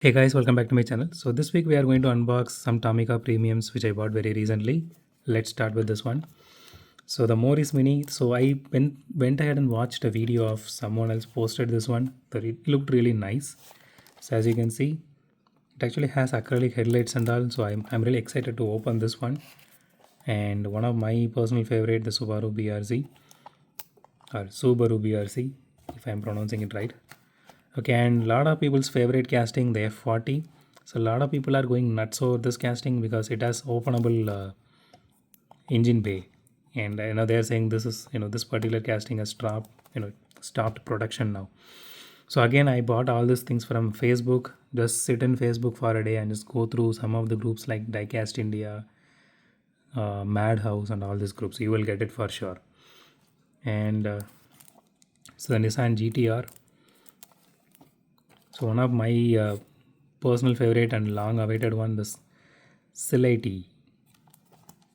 Hey guys, welcome back to my channel. So this week we are going to unbox some Tomica premiums which I bought very recently. Let's start with this one. So the more is mini. So I went ahead and watched a video of someone else posted this one. So it looked really nice. So as you can see, it actually has acrylic headlights and all. So I'm really excited to open this one. And one of my personal favorite, the Subaru BRZ or Subaru BRZ, if I'm pronouncing it right. Okay, and a lot of people's favorite casting, the F40. So a lot of people are going nuts over this casting because it has openable engine bay, and they're saying this is this particular casting has stopped production now. So again, I bought all these things from Facebook. Just sit in Facebook for a day and just go through some of the groups like Diecast India, Madhouse, and all these groups. You will get it for sure. And so the Nissan GTR. So one of my personal favorite and long awaited one, this Silati.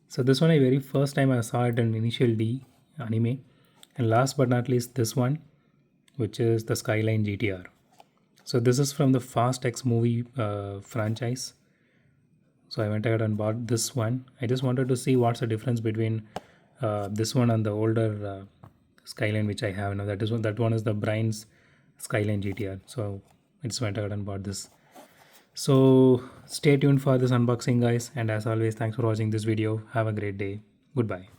So this one I very first time I saw it in Initial D anime, and last but not least this one, which is the Skyline GTR. So this is from the Fast X movie franchise. So I went ahead and bought this one. I just wanted to see what's the difference between this one and the older Skyline which I have now. That one is the Brian's Skyline GTR. So I just went ahead and bought this. So stay tuned for this unboxing guys, and as always, thanks for watching this video. Have a great day. Goodbye.